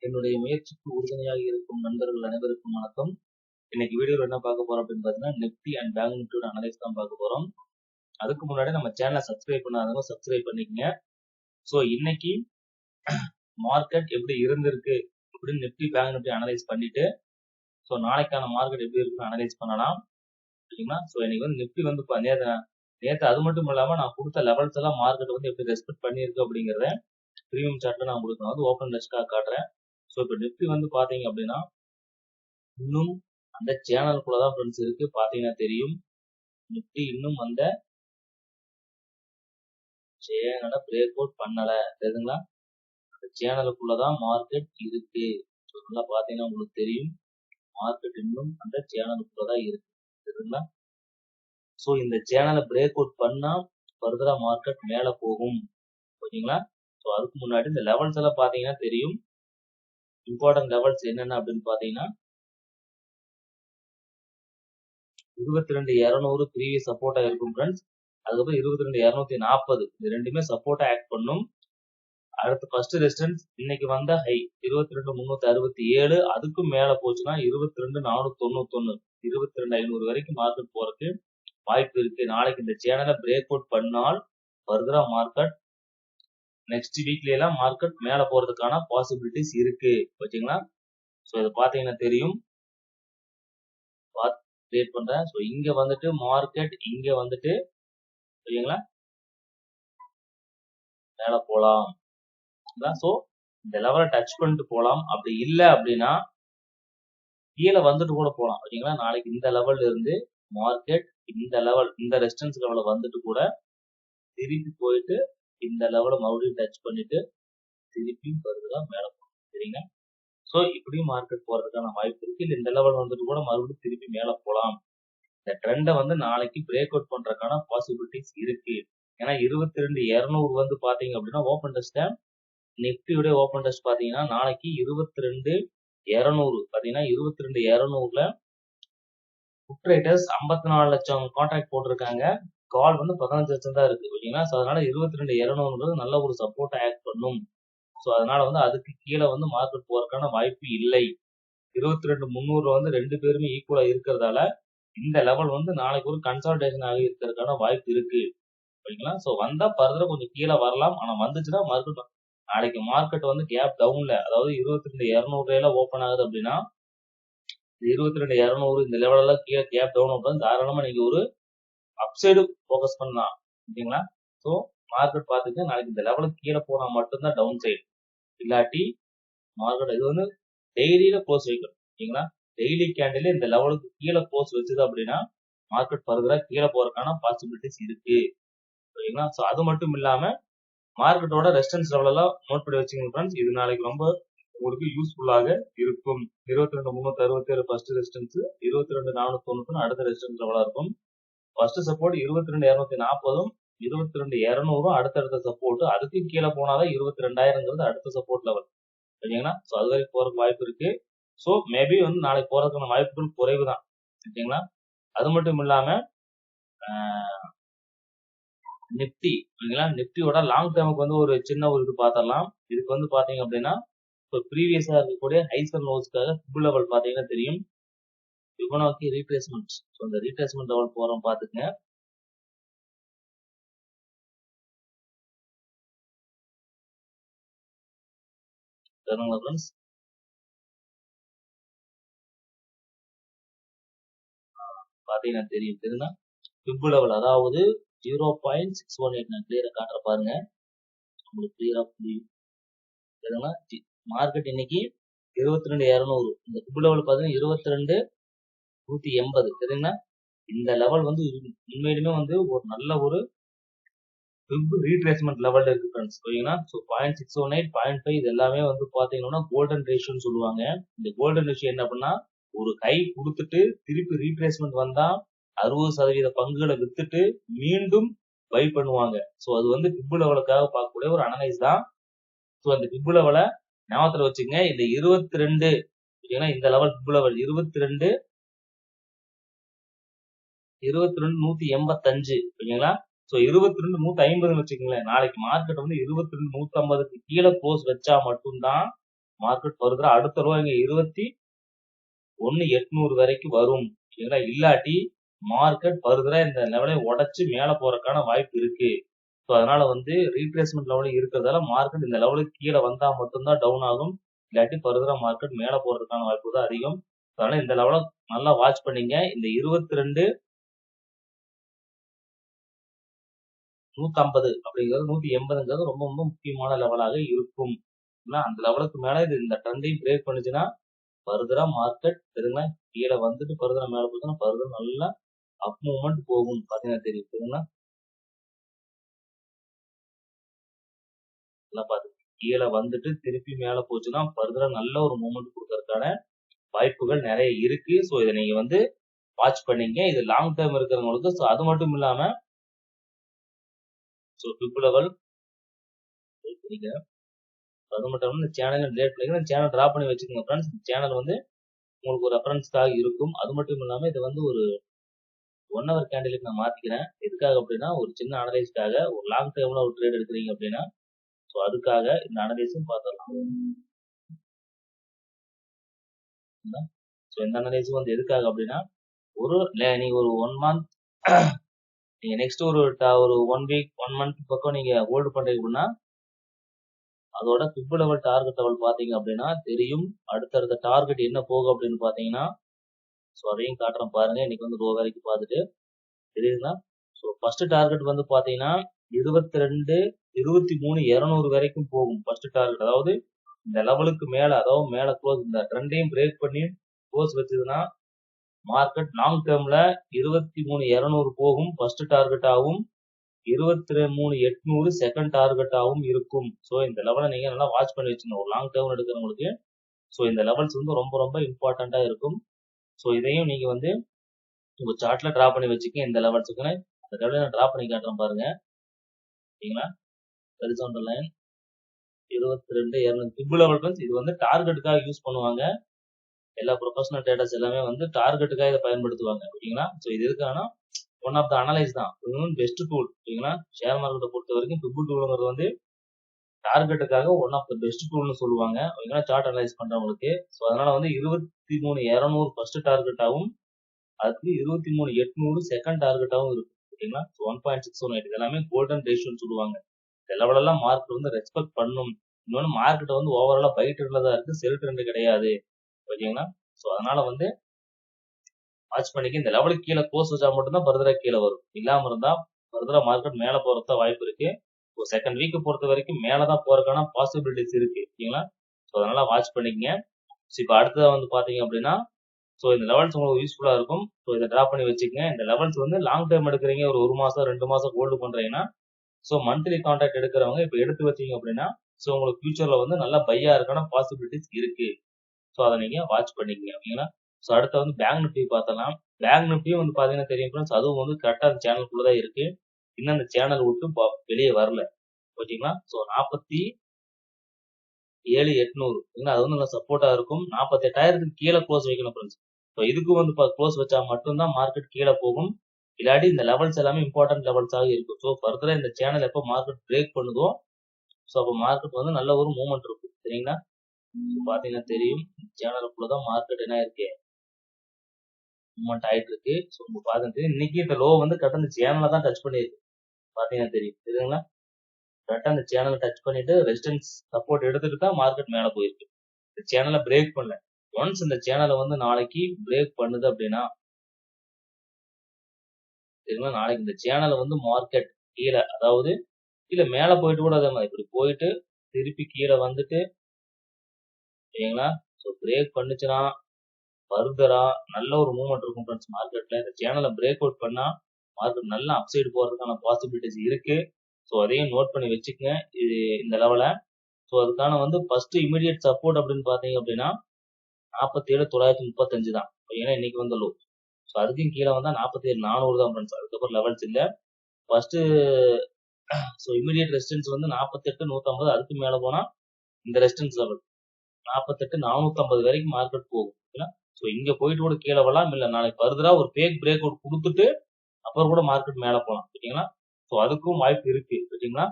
என்னுடைய முயற்சிக்கு உறுதுணையாக இருக்கும் நண்பர்கள் அனைவருக்கும் வணக்கம். இன்னைக்கு வீடியோல என்ன பார்க்க போறோம் அப்படின்னு பார்த்தீங்கன்னா, நிப்டி அண்ட் பேங்க் நிப்டியோட அனலைஸ் தான் பார்க்க போறோம். அதுக்கு முன்னாடி நம்ம சேனலை சப்ஸ்கிரைப் பண்ணாதவங்க சப்ஸ்கிரைப் பண்ணிக்கங்க. ஸோ இன்னைக்கு மார்க்கெட் எப்படி இருந்திருக்கு அப்படின்னு நிப்டி பேங்க் நிப்டி அனலைஸ் பண்ணிட்டு, ஸோ நாளைக்கான மார்க்கெட் எப்படி இருக்குன்னு அனலைஸ் பண்ணலாம். சரிங்களா? ஸோ இன்னைக்கு வந்து நிப்டி வந்து நேற்று அது மட்டும் இல்லாம நான் கொடுத்த லெவல்ஸ் எல்லாம் மார்க்கெட் வந்து எப்படி ரெஸ்பெக்ட் பண்ணியிருக்கு அப்படிங்கிறத பிரீமியம் சார்ட்ல நான் உங்களுக்கு வந்து ஓப்பன் டெஸ்டாக காட்டுறேன். ஸோ இப்போ நிப்டி வந்து பாத்தீங்க அப்படின்னா இன்னும் அந்த சேனலுக்குள்ளதான் ஃப்ரெண்ட்ஸ் இருக்கு. பாத்தீங்கன்னா தெரியும், நிப்டி இன்னும் அந்த சேனலை பிரேக் அவுட் பண்ணல. தெரியுதுங்களா? அந்த சேனலுக்குள்ளதான் மார்க்கெட் இருக்கு. ஸோ நல்லா பாத்தீங்கன்னா உங்களுக்கு தெரியும், மார்க்கெட் இன்னும் அந்த சேனலுக்குள்ளதான் இருக்கு. தெரியுதுங்களா? ஸோ இந்த சேனலை பிரேக் அவுட் பண்ணா ஃபர்தரா மார்க்கெட் மேல போகும். ஓகேங்களா? ஸோ அதுக்கு முன்னாடி இந்த லெவல்ஸ் எல்லாம் பாத்தீங்கன்னா தெரியும். இம்பார்ட்டன்ட் லெவல்ஸ் என்னென்ன அப்படின்னு பாத்தீங்கன்னா 22,200 ப்ரீவியஸ் சப்போர்ட்டா இருக்கும் ஃப்ரெண்ட்ஸ். அதுக்கப்புறம் 22,240 இது ரெண்டுமே சப்போர்ட்டா ஆக்ட் பண்ணும். அடுத்து ஃபர்ஸ்ட் ரெசிஸ்டன்ஸ் இன்னைக்கு வந்த ஹை 22,367. அதுக்கும் மேல போச்சுன்னா 22,491 22,500 வரைக்கும் மார்க்கெட் போறதுக்கு வாய்ப்பு இருக்கு. நாளைக்கு இந்த சேனலை பிரேக் அவுட் பண்ணால் ஃபர்தரா மார்க்கெட் நெக்ஸ்ட் வீக்ல எல்லாம் மார்க்கெட் மேல போறதுக்கான பாசிபிலிட்டிஸ் இருக்கு. ஓகேங்களா? ஸோ இதை பாத்தீங்கன்னா தெரியும், கிரியேட் பண்றேன். ஸோ இங்க வந்துட்டு மார்க்கெட் இங்க வந்துட்டு ஓகேங்களா மேல போலாம். ஸோ இந்த லெவலை டச் பண்ணிட்டு போலாம். அப்படி இல்லை அப்படின்னா கீழே வந்துட்டு கூட போலாம். ஓகேங்களா? நாளைக்கு இந்த லெவல்ல இருந்து மார்க்கெட் இந்த லெவல் இந்த ரெசிஸ்டன்ஸ் லெவலை வந்துட்டு கூட திருப்பி போயிட்டு இந்த லெவலை மறுபடியும் டச் பண்ணிட்டு திருப்பியும் வருதுதான் மேல போகும். சரிங்க? ஸோ இப்படியும் மார்க்கெட் போறதுக்கான வாய்ப்பு இருக்கு. இல்லை இந்த லெவல் வந்துட்டு கூட மறுபடியும் திருப்பி மேல போலாம். இந்த ட்ரெண்டை வந்து நாளைக்கு பிரேக் அவுட் பண்றதுக்கான பாசிபிலிட்டிஸ் இருக்கு. ஏன்னா 22,200 வந்து பாத்தீங்க அப்படின்னா ஓப்பன் டெஸ்ட் நிப்டியோட ஓப்பன் டெஸ்ட் பாத்தீங்கன்னா நாளைக்கு 22,200 பாத்தீங்கன்னா 22,200ல புட் ரைட்டர்ஸ் 54 லட்சம் கான்ட்ராக்ட் போட்டிருக்காங்க. கால் வந்து 15 லட்சம் தான் இருக்கு. ஓகேங்களா? ஸோ அதனால 22,200 நல்ல ஒரு சப்போர்ட் ஆக்ட் பண்ணும். ஸோ அதனால வந்து அதுக்கு கீழே வந்து மார்க்கெட் போறதுக்கான வாய்ப்பு இல்லை. 22,300 வந்து ரெண்டு பேருமே ஈக்குவலா இருக்கிறதால இந்த லெவல் வந்து நாளைக்கு ஒரு கன்சால்டேஷன் ஆகி இருக்கிறதுக்கான வாய்ப்பு இருக்கு. ஓகேங்களா? ஸோ வந்தா ஃபர்தரா கொஞ்சம் கீழே வரலாம். ஆனா வந்துச்சுன்னா மார்க்கெட் நாளைக்கு மார்க்கெட் வந்து கேப் டவுன்ல, அதாவது 22,200 ஓபன் ஆகுது அப்படின்னா 22,200 இந்த லெவல் எல்லாம் கீழே கேப் டவுன் ஆகும். தாராளமா நீங்க ஒரு அப்சைடு போக்கஸ் பண்ணலாம். ஓகேங்களா? ஸோ மார்க்கெட் பார்த்துட்டு நாளைக்கு இந்த லெவலுக்கு கீழே போனா மட்டும்தான் டவுன் சைடு. இல்லாட்டி மார்க்கெட் இது வந்து டெய்லியில க்ளோஸ் வைக்கணும். ஓகேங்களா? டெய்லி கேண்டில் இந்த லெவலுக்கு கீழே க்ளோஸ் வச்சது அப்படின்னா மார்க்கெட் ஃபர்தரா கீழே போறதுக்கான பாசிபிலிட்டிஸ் இருக்கு. ஓகேங்களா? ஸோ அது மட்டும் இல்லாம மார்க்கெட்டோட ரெசிஸ்டன்ஸ் லெவல் எல்லாம் நோட் பண்ணி வச்சுக்கோங்க ஃப்ரெண்ட்ஸ். இது நாளைக்கு ரொம்ப உங்களுக்கு யூஸ்ஃபுல்லாக இருக்கும். 22,367 ஃபர்ஸ்ட் ரெசிஸ்டன்ஸ், 22,491 அடுத்த ரெசிஸ்டன்ஸ் லெவலா இருக்கும். ஃபர்ஸ்ட் சப்போர்ட் 22,240, 22,200 அடுத்தடுத்த சப்போர்ட். அதுக்கு கீழே போனாதான் 22,000 அடுத்த சப்போர்ட் லெவல். ஓகேங்களா? ஸோ அது வரைக்கும் போறதுக்கு வாய்ப்பு இருக்கு. ஸோ மேபி வந்து நாளைக்கு போறதுக்கான வாய்ப்புகள் குறைவு தான். ஓகேங்களா? அது மட்டும் இல்லாம நிப்டி ஓகேங்களா, நிப்டியோட லாங் டேர்முக்கு வந்து ஒரு சின்ன ஒரு இது பார்த்தரலாம். இதுக்கு வந்து பாத்தீங்க அப்படின்னா இப்போ ப்ரீவியஸா இருக்கக்கூடிய ஹைஸ் அண்ட் லோஸ்க்காக ஃபிபோ லெவல் பாத்தீங்கன்னா தெரியும், ஃபிபோனாக்கி ரீட்ரேஸ்மெண்ட். ஸோ இந்த ரீட்ரேஸ்மெண்ட் லெவல் போறோம் பாத்துக்கங்க. சரிங்களா ஃப்ரெண்ட்ஸ்? பாத்தீங்கன்னா தெரியுதுன்னா ஃபிபோ லெவல் அதாவது 0.618 நான் கிளியரா காட்டுற பாருங்க, உங்களுக்கு கிளியரா புரியும். சரிங்களா? மார்க்கெட் இன்னைக்கு 22,200, இந்த ஃபிபோ லெவல் பாத்தீங்கன்னா 22,180. சரிங்களா? இந்த லெவல் வந்து உண்மையிலுமே வந்து ஒரு நல்ல ஒரு ரீட்ரேஸ்மெண்ட் லெவல்ல இருக்கு ஃப்ரெண்ட்ஸ். ஓகேங்களா? ஸோ 0.618, 0.5 இது எல்லாமே வந்து பாத்தீங்கன்னா கோல்டன் ரேஷியோன்னு சொல்லுவாங்க. இந்த கோல்டன் ரேஷியோ என்ன பண்ணா ஒரு கை கொடுத்துட்டு திருப்பி ரீட்ரேஸ்மெண்ட் வந்தா 60% பங்குகளை வித்துட்டு மீண்டும் பை பண்ணுவாங்க. ஸோ அது வந்து ஃபிபோ லெவலுக்காக பார்க்கக்கூடிய ஒரு அனலைஸ் தான். ஸோ அந்த ஃபிபோ லெவலை ஞாபகத்துல வச்சுங்க. இந்த 22 ஓகேங்களா, இந்த லெவல் ஃபிபோ லெவல் 22,185 ஓகேங்களா. ஸோ 22,150 வச்சுக்கோங்களேன். நாளைக்கு மார்க்கெட் வந்து 22,150க்கு கீழே க்ளோஸ் வச்சா மட்டும்தான் மார்க்கெட் ஃபர்தரா அடுத்த ரூபா இங்க 21,800 வரைக்கும் வரும். சரிங்களா? இல்லாட்டி மார்க்கெட் ஃபர்தரா இந்த லெவலை உடைச்சு மேல போறதுக்கான வாய்ப்பு இருக்கு. ஸோ அதனால வந்து ரீட்ரேஸ்மெண்ட் லெவலில் இருக்கிறதால மார்க்கெட் இந்த லெவலுக்கு கீழே வந்தா மட்டும்தான் டவுன் ஆகும். இல்லாட்டி ஃபர்தரா மார்க்கெட் மேல போறதுக்கான வாய்ப்பு தான் அதிகம். அதனால இந்த லெவலை நல்லா வாட்ச் பண்ணீங்க. இந்த 22,150 அப்படிங்கிறது 180ங்கிறது ரொம்ப ரொம்ப முக்கியமான லெவலாக இருக்கும். அந்த லெவலுக்கு மேல இது இந்த ட்ரெண்டையும் பிரேக் பண்ணுச்சுன்னா ஃபர்தரா மார்க்கெட் தெரியுங்களா கீழே வந்துட்டு ஃபர்தரா மேல போச்சுன்னா ஃபர்தரா நல்லா அப் மூவ்மெண்ட் போகும். பாத்தீங்கன்னா தெரியும். சரிங்களா? நல்லா பாத்து கீழே வந்துட்டு திருப்பி மேல போச்சுன்னா ஃபர்தரா நல்ல ஒரு மூவ்மெண்ட் கொடுக்கறதுக்கான வாய்ப்புகள் நிறைய இருக்கு. ஸோ இதை நீங்க வந்து வாட்ச் பண்ணீங்க. இது லாங் டேர்ம் இருக்கிறவங்களுக்கு. ஸோ அது மட்டும் இல்லாம ஸோ பிப் லெவல் அது மட்டும் இல்லாம இந்த சேனல் ரிலேட் பண்ணிக்கலாம். சேனல் டிரா பண்ணி வச்சுக்கோங்க ஃப்ரெண்ட்ஸ். இந்த சேனல் வந்து உங்களுக்கு ஒரு ரெஃபரன்ஸ்க்காக இருக்கும். அது மட்டும் இல்லாம இது வந்து ஒரு 1 ஹவர் கேண்டிலுக்கு நான் மாத்திக்கிறேன். எதுக்காக அப்படின்னா ஒரு சின்ன அனலைஸ்க்காக ஒரு லாங் டேர்ம்ல ஒரு ட்ரேட் எடுக்கிறீங்க அப்படின்னா ஸோ அதுக்காக இந்த அனலைஸும் பார்த்துடலாம். ஸோ இந்த அனலைஸும் வந்து எதுக்காக அப்படின்னா நீங்க ஒரு 1 மந்த் நீங்க நெக்ஸ்ட் ஒரு 1 வீக் 1 மந்த் பக்கம் நீங்க ஹோல்டு பண்றீங்க அப்படின்னா அதோட பிப் லெவல் டார்கெட் லெவல் பாத்தீங்க அப்படின்னா தெரியும். அடுத்தடுத்த டார்கெட் என்ன போகும் அப்படின்னு பாத்தீங்கன்னா ஸோ அதையும் காட்டுறேன் பாருங்க. இன்னைக்கு வந்து ரோ வரைக்கும் பார்த்துட்டு தெரியுதுங்களா? ஸோ ஃபர்ஸ்ட் டார்கெட் வந்து பாத்தீங்கன்னா 23,200 வரைக்கும் போகும். ஃபர்ஸ்ட் டார்கெட் அதாவது இந்த லெவலுக்கு மேல அதாவது மேல க்ளோஸ் இந்த ட்ரெண்டையும் பிரேக் பண்ணி க்ளோஸ் வச்சதுன்னா மார்க்கெட் லாங் டேர்ம்ல 23,200 போகும் ஃபர்ஸ்ட் டார்கெட் ஆகும். 23,800 செகண்ட் டார்கெட் ஆகும் இருக்கும். ஸோ இந்த லெவலை நீங்க நல்லா வாட்ச் பண்ணி வச்சுங்க ஒரு லாங் டேர்ம் எடுக்கிறவங்களுக்கு. ஸோ இந்த லெவல்ஸ் வந்து ரொம்ப ரொம்ப இம்பார்ட்டண்டா இருக்கும். ஸோ இதையும் நீங்க வந்து உங்க சார்ட்ல டிரா பண்ணி வச்சுக்க. இந்த லெவல்ஸுக்கு அந்த லெவலை நான் டிரா பண்ணி காட்டுறேன் பாருங்க. சரிங்களா? Horizontal line 22,200 fib level friends. இது வந்து டார்கெட்டுக்காக யூஸ் பண்ணுவாங்க. எல்லா ப்ரொஃபஷனல் ட்ரேடர்ஸ் எல்லாமே வந்து டார்கெட்டுக்காக இதை பயன்படுத்துவாங்க. ஓகேங்களா? ஸோ இது எதுக்கான ஒன் ஆஃப் த அனலைஸ் தான். இன்னும் பெஸ்ட் டூல். ஓகேங்களா? ஷேர் மார்க்கெட்டை பொறுத்த வரைக்கும் பிப் டூலுங்கிறது வந்து டார்கெட்டுக்காக ஒன் ஆஃப் த பெஸ்ட் டூல்னு சொல்லுவாங்க. ஓகேங்களா? சார்ட் அனலைஸ் பண்றவங்களுக்கு. ஸோ அதனால வந்து 23,200 ஃபர்ஸ்ட் டார்கெட் ஆகும். அதுக்கு 23,800 செகண்ட் டார்கெட்டாகவும் இருக்கும். ஓகேங்களா? 1.618 இதெல்லாமே கோல்டன் ரேஷியோன்னு சொல்லுவாங்க. இந்த லெவலெல்லாம் மார்க்கெட் வந்து ரெஸ்பெக்ட் பண்ணும். இன்னொன்று மார்க்கெட் வந்து ஓவராலா பை ட்ரெண்ட்ல தான் இருக்கு. செல் ட்ரெண்ட் கிடையாது. ஓகேங்களா? ஸோ அதனால வந்து வாட்ச் பண்ணிக்க. இந்த லெவலுக்கு கீழே க்ளோஸ் வச்சா மட்டும்தான் ஃபர்தரா கீழே வரும். இல்லாம இருந்தா ஃபர்தரா மார்க்கெட் மேல போறதுக்கு வாய்ப்பு இருக்கு. ஸோ செகண்ட் வீக் பொறுத்த வரைக்கும் மேலதான் போறதுக்கான பாசிபிலிட்டிஸ் இருக்கு. ஓகேங்களா? ஸோ அதனால வாட்ச் பண்ணிக்கங்க. ஸோ இப்போ அடுத்ததா வந்து பாத்தீங்க அப்படின்னா ஸோ இந்த லெவல்ஸ் உங்களுக்கு யூஸ்ஃபுல்லா இருக்கும். ஸோ இதை டிரா பண்ணி வச்சுக்கங்க. இந்த லெவல்ஸ் வந்து லாங் டேர்ம் எடுக்கிறீங்க ஒரு மாசம் 2 மாசம் ஹோல்டு பண்றீங்கன்னா ஸோ மந்த்லி கான்ட்ராக்ட் எடுக்கிறவங்க இப்போ எடுத்து வச்சீங்க அப்படின்னா ஸோ உங்களுக்கு ஃபியூச்சர்ல வந்து நல்லா பையா இருக்கான பாசிபிலிட்டிஸ் இருக்கு. ஸோ அதை நீங்க வாட்ச் பண்ணிக்கங்க. ஓகேங்களா? ஸோ அடுத்த வந்து பேங்க் நிஃப்டி பார்த்தலாம். பேங்க் நிஃப்டியும் வந்து பாத்தீங்கன்னா தெரியும் ஃப்ரெண்ட்ஸ். அதுவும் வந்து கரெக்டா அந்த சேனலுக்குள்ளதான் இருக்கு. இன்னும் அந்த சேனல் விட்டு வெளியே வரல. ஓகேங்களா? ஸோ 47,800 அது வந்து நல்லா சப்போர்ட்டா இருக்கும். 48,000 கீழே க்ளோஸ் வைக்கணும் ஃப்ரெண்ட்ஸ். ஸோ இதுக்கு வந்து க்ளோஸ் வச்சா மட்டும்தான் மார்க்கெட் கீழே போகும். இல்லாட்டி இந்த லெவல்ஸ் எல்லாமே இம்பார்ட்டன்ட் லெவல்ஸாக இருக்கும். ஸோ ஃபர்தரா இந்த சேனல் எப்போ மார்க்கெட் பிரேக் பண்ணுதோ ஸோ அப்போ மார்க்கெட் வந்து நல்ல ஒரு மூவ்மெண்ட் இருக்கும். சரிங்களா? பாத்தீங்கன்னா தெரியும். சேனலுக்குள்ளதான் மார்க்கெட் என்ன இருக்கு மூவ்மெண்ட் ஆயிட்டு இருக்கு. ஸோ பாத்தீங்கன்னா இன்னைக்கு இந்த லோ வந்து கரெக்டா இந்த சேனலை தான் டச் பண்ணிருக்கு. பாத்தீங்கன்னா தெரியும். தெரியுங்களா? கரெக்டா இந்த சேனலை டச் பண்ணிட்டு ரெசிஸ்டன்ஸ் சப்போர்ட் எடுத்துட்டு தான் மார்க்கெட் மேல போயிருக்கு. இந்த சேனலை பிரேக் பண்ணல. ஒன்ஸ் இந்த சேனலை வந்து நாளைக்கு பிரேக் பண்ணுது அப்படின்னா சரிங்களா? நாளைக்கு இந்த சேனலை வந்து மார்க்கெட் கீழே அதாவது கீழே மேல போயிட்டு கூட அதே மாதிரி இப்படி போயிட்டு திருப்பி கீழே வந்துட்டு சரிங்களா? ஸோ பிரேக் பண்ணுச்சுன்னா ஃபர்தரா நல்ல ஒரு மூவ்மெண்ட் இருக்கும் ஃப்ரெண்ட்ஸ் மார்க்கெட்ல. இந்த சேனலை பிரேக் அவுட் பண்ணா மார்க்கெட் நல்லா அப்சைடு போறதுக்கான பாசிபிலிட்டிஸ் இருக்கு. ஸோ அதையும் நோட் பண்ணி வச்சுக்கங்க இந்த லெவலை. ஸோ அதுக்கான வந்து ஃபர்ஸ்ட் இமிடியட் சப்போர்ட் அப்படின்னு பாத்தீங்க அப்படின்னா 47,935 தான். ஏன்னா இன்னைக்கு வந்து லோ. ஸோ அதுக்கும் கீழே வந்தா 47,400 தான் ஃப்ரெண்ட்ஸ். அதுக்கப்புறம் லெவல்ஸ் இல்ல. ஃபர்ஸ்ட் ஸோ இமிடியட் ரெசிஸ்டன்ஸ் வந்து 48,150. அதுக்கு மேல போனா இந்த ரெசிஸ்டன்ஸ் லெவல் 48,450 வரைக்கும் மார்க்கெட் போகும். ஸோ இங்க போயிட்டு கூட கீழே வரலாம். இல்ல நாளைக்கு ஃபர்தரா ஒரு ஃபேக் பிரேக் அவுட் கொடுத்துட்டு அப்புறம் கூட மார்க்கெட் மேல போகலாம். ஓகேங்களா? ஸோ அதுக்கும் வாய்ப்பு இருக்கு. ஓகேங்களா?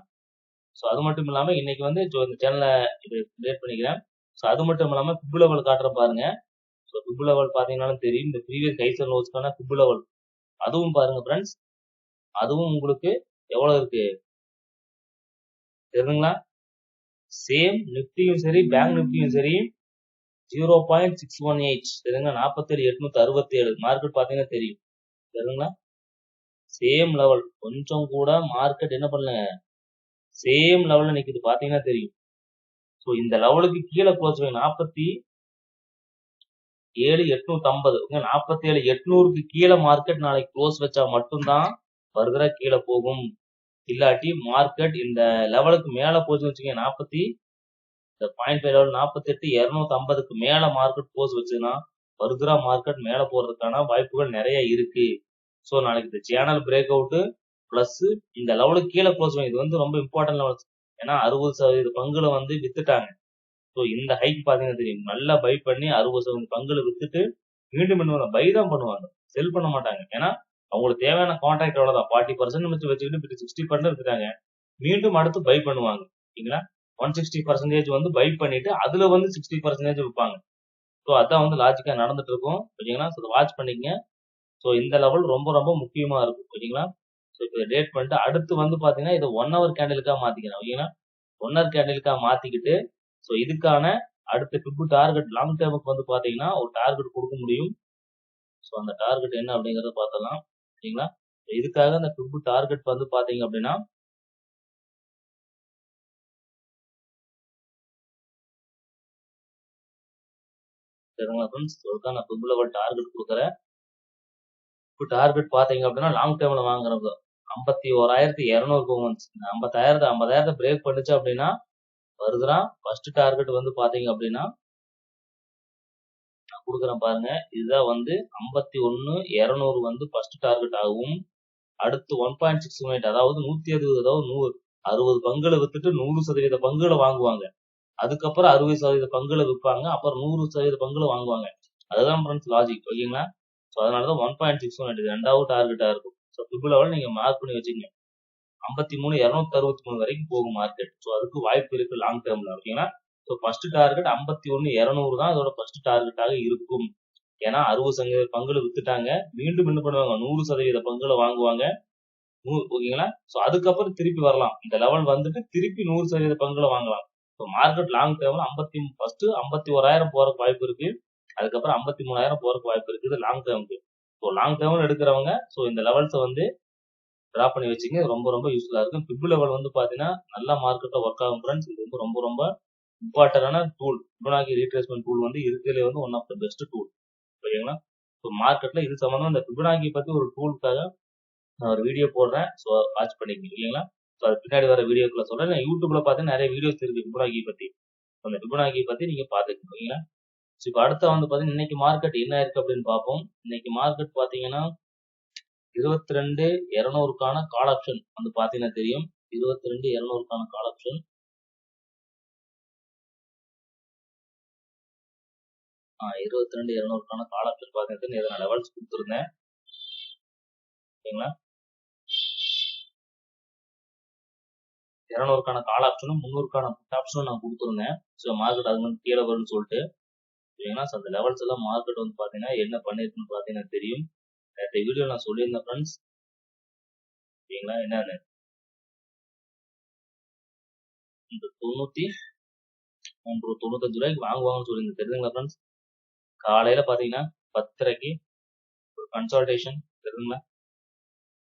ஸோ அது மட்டும் இல்லாம இன்னைக்கு வந்து இந்த சேனலை இது கிரியேட் பண்ணிக்கிறேன். ஸோ அது மட்டும் இல்லாம ஃபிப் லெவல் காட்டுற பாருங்க. ஸோ ஃபிப் லெவல் பாத்தீங்கன்னாலும் தெரியும். இந்த ப்ரீவியஸ் ஹைஸ் அண்ட் லோஸ்க்கான ஃபிப் லெவல் அதுவும் பாருங்க ஃப்ரெண்ட்ஸ். அதுவும் உங்களுக்கு எவ்வளவு இருக்கு தெரியுங்களா? சேம் நிப்டியும் சரி பேங்க் நிப்டியும் சரி 0.618 சரிங்களா? 47,867 மார்க்கெட் பாத்தீங்கன்னா தெரியும் சரிங்களா? சேம் லெவல் கொஞ்சம் கூட மார்க்கெட் என்ன பண்ணல சேம் லெவல்ல நிக்குது பாத்தீங்கன்னா தெரியும். ஸோ இந்த லெவலுக்கு கீழே க்ளோஸ் 47,850 47,800க்கு கீழே மார்க்கெட் நாளைக்கு க்ளோஸ் வச்சா மட்டும்தான் ஃபர்தரா கீழே போகும். இல்லாட்டி மார்க்கெட் இந்த லெவலுக்கு மேல போச்சுன்னு வச்சுக்கோங்க 0.5 லெவல் 48,250க்கு மேல மார்க்கெட் க்ளோஸ் வச்சுன்னா ஃபர்தரா மார்க்கெட் மேல போறதுக்கான வாய்ப்புகள் நிறைய இருக்கு. ஸோ நாளைக்கு இந்த சேனல் பிரேக் அவுட் பிளஸ் இந்த லெவலுக்கு கீழே க்ளோஸ் இது வந்து ரொம்ப இம்பார்ட்டன்ட் லெவல். ஏன்னா 60% பங்குல வந்து வித்துட்டாங்க. ஸோ இந்த ஹைக் பாத்தீங்கன்னா தெரியும். நல்லா பை பண்ணி 60% பங்குல வித்துட்டு மீண்டும் இன்னும் பை தான் பண்ணுவாங்க, செல் பண்ண மாட்டாங்க. ஏன்னா அவங்களுக்கு தேவையான கான்ட்ராக்ட் எவ்வளவுதான் 40% வச்சுக்கிட்டு 60% வித்துட்டாங்க. மீண்டும் அடுத்து பை பண்ணுவாங்க ஓகேங்களா? 160% வந்து பை பண்ணிட்டு அதுல வந்து 60% விற்பாங்க. ஸோ அதான் வந்து லாஜிக்கா நடந்துட்டு இருக்கும் ஓகேங்களா? ஸோ வாட்ச் பண்ணிக்கங்க. ஸோ இந்த லெவல் ரொம்ப ரொம்ப முக்கியமா இருக்கும் ஓகேங்களா? ஸோ இப்போ டேட் பண்ணிட்டு அடுத்து வந்து பாத்தீங்கன்னா இதை 1 ஹவர் கேண்டிலுக்கா மாத்திக்கணும் ஓகேங்களா? 1 ஹவர் கேண்டிலுக்கா மாத்திக்கிட்டு ஸோ இதுக்கான அடுத்த ஃபிப் டார்கெட் லாங் டேர்முக்கு வந்து பாத்தீங்கன்னா ஒரு டார்கெட் கொடுக்க முடியும். ஸோ அந்த டார்கெட் என்ன அப்படிங்கறத பார்த்தலாம் ஓகேங்களா? இதுக்காக அந்த ஃபிப் டார்கெட் வந்து பாத்தீங்க அப்படின்னா சரிங்களா ஃப்ரெண்ட்ஸ்? அதுதான் நான் ஃபிப் லெவல் டார்கெட் கொடுக்குறேன். இப்போ டார்கெட் பாத்தீங்க அப்படின்னா லாங் டேர்ம்ல வாங்குறது 51,200 போகும். 50,000 பிரேக் பண்ணுச்சு அப்படின்னா வருதுனா ஃபர்ஸ்ட் டார்கெட் வந்து பாத்தீங்க அப்படின்னா நான் கொடுக்குறேன் பாருங்க. இதுதான் வந்து 51,200 வந்து ஃபர்ஸ்ட் டார்கெட் ஆகும். அடுத்து 1.618 அதாவது 160 அதாவது 60 பங்குல வித்துட்டு 100% பங்குல வாங்குவாங்க. அதுக்கப்புறம் 60% பங்குல விற்பாங்க. அப்புறம் 100% பங்குல வாங்குவாங்க. அதுதான் ஃப்ரெண்ட்ஸ் லாஜிக் ஓகேங்களா? ஸோ அதனாலதான் 1.618 இது ரெண்டாவது டார்கெட்டா இருக்கும். ஸோ ஃபிப் லெவல் நீங்க மார்க் பண்ணி வச்சுக்கங்க. 53,263 வரைக்கும் போகும் மார்க்கெட். ஸோ அதுக்கு வாய்ப்பு இருக்கு லாங் டேர்ம்ல ஓகேங்களா? ஸோ ஃபர்ஸ்ட் டார்கெட் 51,200 தான் அதோட ஃபர்ஸ்ட் டார்கெட்டாக இருக்கும். ஏன்னா 60% பங்குல வித்துட்டாங்க. மீண்டும் என்ன பண்ணுவாங்க 100% பங்குல வாங்குவாங்க ஓகேங்களா? ஸோ அதுக்கப்புறம் திருப்பி வரலாம். இந்த லெவல் வந்துட்டு திருப்பி 100% பங்குல வாங்கலாம். ஸோ மார்க்கெட் லாங் டேர்ம்ல ஃபர்ஸ்ட் 51,000 போறதுக்கு வாய்ப்பு இருக்கு. அதுக்கப்புறம் 53,000 போறதுக்கு வாய்ப்பு இருக்குது லாங் டேர்முக்கு. ஸோ லாங் டேர்ம்ல எடுக்கிறவங்க ஸோ இந்த லெவல்ஸை வந்து டிரா பண்ணி வச்சுங்க. ரொம்ப ரொம்ப யூஸ்ஃபுல்லா இருக்கும். ஃபிப் லெவல் வந்து பாத்தீங்கன்னா நல்ல மார்க்கெட்ல ஒர்க் ஆகும் ஃப்ரெண்ட்ஸ். இது வந்து ரொம்ப ரொம்ப இம்பார்ட்டன்டான டூல். ஃபிபொனாக்கி ரீட்ரேஸ்மென்ட் டூல் வந்து இருக்கிறதுல வந்து one of the best tool ஓகேங்களா? ஸோ மார்க்கெட்ல இது சம்பந்தமா இந்த ஃபிபொனாக்கி பத்தி ஒரு டூலுக்காக நான் ஒரு வீடியோ போடுறேன். ஸோ வாட்ச் பண்ணிக்கங்க இல்லைங்களா? ஸோ அது பின்னாடி வர வீடியோக்குள்ள சொல்றேன். நான் யூடியூப்ல பார்த்தீங்கன்னா நிறைய வீடியோஸ் இருக்கு ஃபிபொனாக்கி பத்தி. அந்த ஃபிபொனாக்கி பத்தி நீங்க பாத்துக்கணும் ஓகேங்களா? ஸோ இப்போ அடுத்த வந்து பாத்தீங்கன்னா இன்னைக்கு மார்க்கெட் என்ன இருக்கு அப்படின்னு பார்ப்போம். இன்னைக்கு மார்க்கெட் பாத்தீங்கன்னா 22,200க்கான கால் ஆப்ஷன் வந்து பாத்தீங்கன்னா தெரியும். 22,200க்கான கால் ஆப்ஷன் 22,200க்கான கால் ஆப்ஷன் பாத்தீங்கன்னா இதை நான் லெவல்ஸ் கொடுத்துருந்தேன் ஓகேங்களா? 200க்கான கால் ஆப்ஷனும் 300க்கான புட் ஆப்ஷனும் நான் கொடுத்துருந்தேன். ஸோ மார்க்கெட் அது வந்து கீழே வரும்னு சொல்லிட்டு ஓகேங்களா? ஸோ அந்த லெவல்ஸ் எல்லாம் மார்க்கெட் வந்து பாத்தீங்கன்னா என்ன பண்ணிருக்குன்னு பாத்தீங்கன்னா தெரியும். நேற்று வீடியோ நான் சொல்லியிருந்தேன் ஃப்ரெண்ட்ஸ் ஓகேங்களா? என்னன்னு இந்த 93 ரூபாய்க்கு வாங்குவாங்கன்னு சொல்லியிருந்தேன் தெரியுதுங்களா ஃப்ரெண்ட்ஸ்? காலையில பாத்தீங்கன்னா 10:30க்கு ஒரு கன்சல்டேஷன் தெரியுங்களா?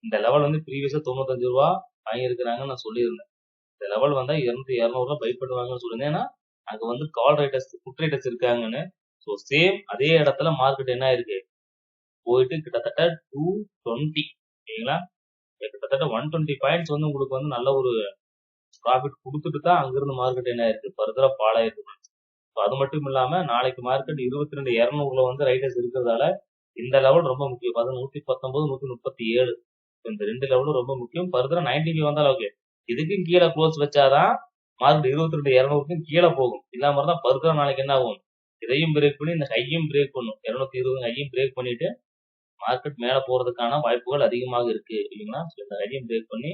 இந்த லெவல் வந்து ப்ரீவியஸா 95 ரூபா வாங்கியிருக்கிறாங்கன்னு நான் சொல்லியிருந்தேன். இந்த லெவல் வந்தா 200 பை பண்ணுவாங்கன்னு சொல்லியிருந்தேன். ஏன்னா அங்க வந்து கால் ரைட்டர்ஸ் புட் ரைட்டர்ஸ் இருக்காங்கன்னு. ஸோ சேம் அதே இடத்துல மார்க்கெட் என்ன இருக்கு போயிட்டு கிட்டத்தட்ட 220 ஓகேங்களா? கிட்டத்தட்ட 120 பாயிண்ட்ஸ் வந்து உங்களுக்கு வந்து நல்ல ஒரு ப்ராஃபிட் கொடுத்துட்டு தான் அங்கிருந்து மார்க்கெட் என்ன இருக்கு ஃபர்தரா ஃபால் ஆயிருக்கு. அது மட்டும் இல்லாம நாளைக்கு மார்க்கெட் 22,200ல வந்து ரைட்டர்ஸ் இருக்கிறதால இந்த லெவல் ரொம்ப முக்கியம். 119, 137 இந்த ரெண்டு லெவலும் ரொம்ப முக்கியம். ஃபர்தரா 95 வந்தாலும் ஓகே. இதுக்கும் கீழே க்ளோஸ் வச்சாதான் மார்க்கெட் 22,200க்கும் கீழே போகும். இல்லாம இருந்தா ஃபர்தரா நாளைக்கு என்ன ஆகும் இதையும் பிரேக் பண்ணி இந்த ஹையும் பிரேக் பண்ணும். 220 ஹையும் பிரேக் பண்ணிட்டு மார்க்கெட் மேல போறதுக்கான வாய்ப்புகள் அதிகமாக இருக்கு இல்லைங்களா? இந்த ஹையும் பிரேக் பண்ணி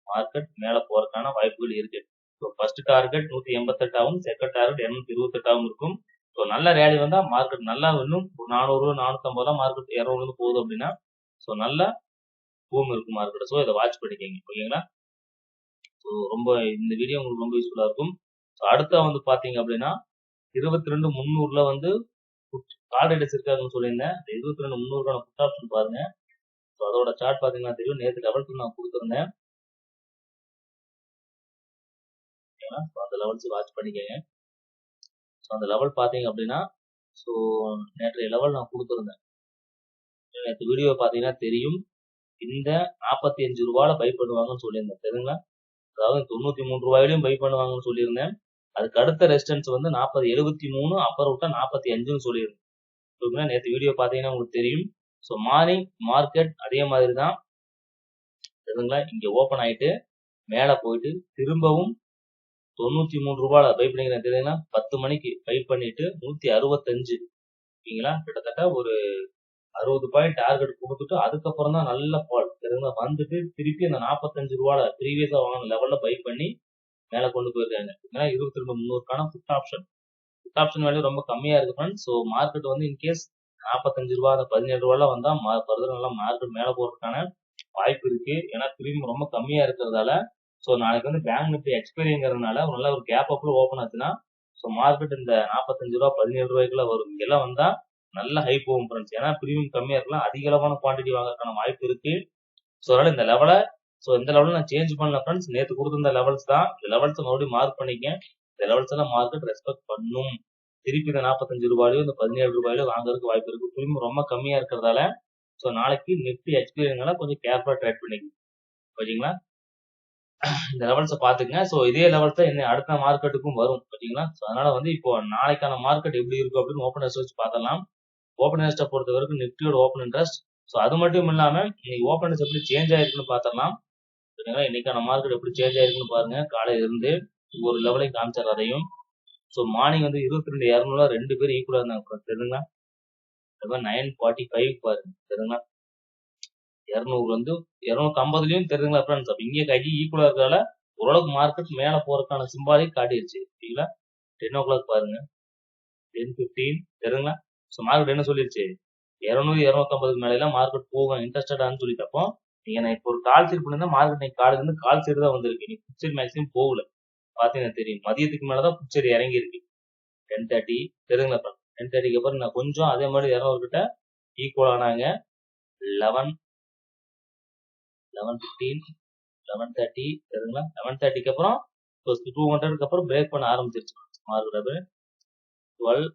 மார்க்கெட் மேல போறதுக்கான வாய்ப்புகள் இருக்கு. ஸோ ஃபர்ஸ்ட் டார்கெட் 188 ஆகும், செகண்ட் டார்கெட் 228 ஆகும் இருக்கும். ஸோ நல்ல ரேலி வந்தா மார்க்கெட் நல்லா இன்னும் 400 450 மார்க்கெட் 200 போகுது அப்படின்னா ஸோ நல்ல பூம் இருக்கு மார்க்கெட். ஸோ இதை வாட்ச் பண்ணிக்கங்க ஓகேங்களா. ஸோ ரொம்ப இந்த வீடியோ உங்களுக்கு ரொம்ப யூஸ்ஃபுல்லா இருக்கும். ஸோ அடுத்த வந்து பாத்தீங்க அப்படின்னா 22,300ல வந்து கால் ரேட்டஸ் இருக்காதுன்னு சொல்லியிருந்தேன். 22,300க்கான புட் ஆப்ஷன் பாருங்க. ஸோ அதோட சார்ட் பாத்தீங்கன்னா தெரியும். நேற்று லெவல்ஸ் நான் கொடுத்துருந்தேன். அந்த லெவல்ஸ் வாட்ச் பண்ணிக்கங்க. ஸோ அந்த லெவல் பாத்தீங்க அப்படின்னா ஸோ நேற்றைய லெவல் நான் கொடுத்துருந்தேன். நேற்று வீடியோ பாத்தீங்கன்னா தெரியும். இந்த 45 ரூபாயில பை பண்ணுவாங்கன்னு சொல்லியிருந்தேன் தெரியுங்களா. அதாவது 93 ரூபாயிலையும் பை பண்ணுவாங்கன்னு சொல்லியிருந்தேன். அதுக்கு அடுத்த ரெசிஸ்டன்ஸ் வந்து 40.73 அப்புறம் விட்டா 45ன்னு சொல்லியிருந்தேன். நேற்று வீடியோ பாத்தீங்கன்னா உங்களுக்கு தெரியும். ஸோ மார்னிங் மார்க்கெட் அதே மாதிரி தான் தெரியுங்களா. இங்க ஓபன் ஆயிட்டு மேல போயிட்டு திரும்பவும் 93 ரூபாயில பை பண்ணிக்கிறேன் தெரியுங்களா. 10 மணிக்கு பை பண்ணிட்டு 165 ஓகேங்களா. கிட்டத்தட்ட ஒரு 60 பாயிண்ட் டார்கெட் கொடுத்துட்டு அதுக்கப்புறம் தான் நல்ல ஃபால் தெரியுங்களா. வந்துட்டு திருப்பி அந்த 45 ரூபாயில ப்ரீவியஸா வாங்கின லெவல்ல பை பண்ணி மேல கொண்டு போயிருக்காங்க. 22,300க்கான புட் ஆப்ஷன் வேல்யூ ரொம்ப கம்மியா இருக்கு ஃப்ரெண்ட்ஸ். ஸோ மார்க்கெட் வந்து இன்கேஸ் 45 ரூபா 17 ரூபாயில வந்தா ஃபர்தர் நல்லா மார்க்கெட் மேல போறதுக்கான வாய்ப்பு இருக்கு. ஏன்னா திரும்பி ரொம்ப கம்மியா இருக்கிறதால ஸோ நாளைக்கு வந்து பேங்க் நிஃப்டி எக்ஸ்பைரிங்கிறதுனால நல்ல ஒரு கேப் அப்ல ஓப்பன் ஆச்சுன்னா ஸோ மார்க்கெட் இந்த 45 ரூபா 17 ரூபாய்க்குள்ள வரும். இங்கெல்லாம் வந்தா நல்ல ஹை போகும் ஃப்ரெண்ட்ஸ். ஏன்னா பிரீமியம் கம்மியா இருக்கலாம், அதிக அளவான குவான்டிட்டி வாங்குறதுக்கான வாய்ப்பு இருக்கு. ஸோ அதனால இந்த லெவலை இந்த லெவலில் நான் சேஞ்ச் பண்ணல ஃப்ரெண்ட்ஸ். நேற்று கொடுத்துருந்த லெவல்ஸ் தான். இந்த லெவல்ஸ் மறுபடியும் மார்க் பண்ணிக்க. இந்த லெவல்ஸ் எல்லாம் மார்க்கெட் ரெஸ்பெக்ட் பண்ணும். திருப்பி இந்த 45 ரூபாயிலோ இந்த 17 ரூபாயிலோ வாங்குறதுக்கு வாய்ப்பு இருக்கு. பிரீமியம் ரொம்ப கம்மியா இருக்கிறதால ஸோ நாளைக்கு நிஃப்டி எக்ஸ்பீரியன்ஸ்னால கொஞ்சம் கேர்ஃபுல்லா ட்ரேட் பண்ணிக்கணும் ஓகேங்களா. இந்த லெவல்ஸை பாத்துக்கங்க. ஸோ இதே லெவல்ஸ் தான் என்ன அடுத்த மார்க்கெட்டுக்கும் வரும் ஓகேங்களா. ஸோ அதனால வந்து இப்போ நாளைக்கான மார்க்கெட் எப்படி இருக்கும் அப்படின்னு ஓப்பன் இன்ட்ரெஸ்ட் வச்சு பார்த்தலாம். ஓப்பன் இன்ட்ரெஸ்ட்டை பொறுத்த வரைக்கும் நிஃப்டியோட ஓப்பன் இன்ட்ரெஸ்ட் ஸோ அது மட்டும் இல்லாம இன்னைக்கு ஓப்பன் இன்ட்ரெஸ்ட் எப்படி சேஞ்ச் ஆயிருக்குன்னு பார்த்தலாம். சரிங்களா. இன்னைக்கான மார்க்கெட் எப்படி சேஞ்ச் ஆயிருக்குன்னு பாருங்க. காலையில இருந்து ஒரு லெவலையும் காமிச்சார் அதையும். ஸோ மார்னிங் வந்து 22,200 2 பேர் ஈக்குவலா இருந்தாங்க தெரியுங்களா. 945 பாருங்க தெரியுங்களா. 200 வந்து 250லயும் தெரியுங்களா ஃப்ரெண்ட்ஸ். அப்ப இங்கே கை ஈக்குவலா இருக்கிறதால ஓரளவுக்கு மார்க்கெட் மேல போறதுக்கான சிம்பாலிக் காட்டிடுச்சு சரிங்களா. 10 o'clock பாருங்க 10:15 தெரியுங்களா. ஸோ மார்க்கெட் என்ன சொல்லிருச்சு 200 250 மேல எல்லாம் மார்க்கெட் போகும் இன்ட்ரெஸ்டடான்னு சொல்லிட்டப்போ நீங்க நான் இப்போ ஒரு கால் சீட் பண்ணிருந்தா மார்க்கெட் நீங்க காலையில இருந்து கால் சீட் தான் வந்திருக்கு. நீ புட் சைட் மேக்ஸிமம் போகல பாத்தீங்கன்னா தெரியும். மதியத்துக்கு மேலதான் புட் சைட் இறங்கி இருக்கு 10:30 தெரியுங்களா. 10:30க்கு அப்புறம் நான் கொஞ்சம் அதே மாதிரி 200 கிட்ட ஈக்குவல் ஆனாங்க. 11, 11:15, 11:30 தெரியுங்களா. 11:30க்கு அப்புறம் 200க்கு அப்புறம் பிரேக் பண்ண ஆரம்பிச்சிருச்சு மார்க்கெட். 12,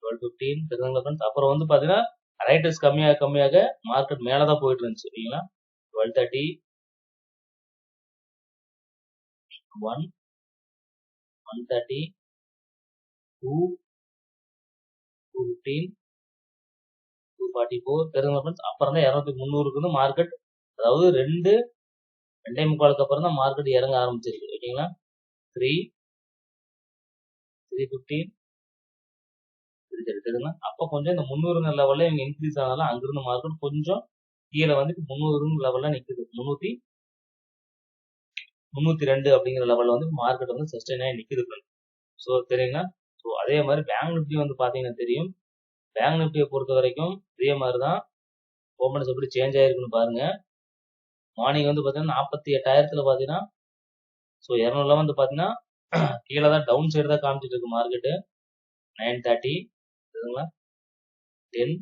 12:15 தெரியுங்களா ஃப்ரெண்ட்ஸ். அப்புறம் வந்து பாத்தீங்கன்னா ரைட்டர்ஸ் கம்மியாக மார்க்கெட் மேலதான் போயிட்டு இருந்துச்சு ஓகேங்களா. 12:30, 1, 1:30, 2, 2:15, 2:44 தெரியுங்களா ஃப்ரெண்ட்ஸ். அப்புறம் தான் 200-300க்கு வந்து மார்க்கெட் அதாவது 2:45க்கு அப்புறம் தான் மார்க்கெட் இறங்க ஆரம்பிச்சிருக்கு ஓகேங்களா. 3, 3:15 தெரியுங்களா. அப்ப கொஞ்சம் இந்த 300 லெவல்ல இவங்க இன்க்ரீஸ் ஆனாலும் அங்கிருந்து மார்க்கெட் கொஞ்சம் கீழே வந்து 300 லெவல்ல நிக்குது. 302 அப்படிங்கிற லெவல்ல வந்து மார்க்கெட் வந்து சஸ்டைன் ஆகி நிக்குது. ஸோ தெரியுங்களா. ஸோ அதே மாதிரி பேங்க் நிஃப்டி வந்து பாத்தீங்கன்னா தெரியும். பேங்க் நிஃப்டியை பொறுத்த வரைக்கும் இதே மாதிரிதான் ஓப்பன்ஸ் எப்படி சேஞ்ச் ஆயிருக்குன்னு பாருங்க. மார்னிங் வந்து பாத்தீங்கன்னா 48,000த்துல பாத்தீங்கன்னா ஸோ 200 வந்து பாத்தீங்கன்னா கீழே தான் டவுன் சைடு தான் காமிச்சிட்டு இருக்கு மார்க்கெட்டு. 9:30 தெரியுங்களா. 10,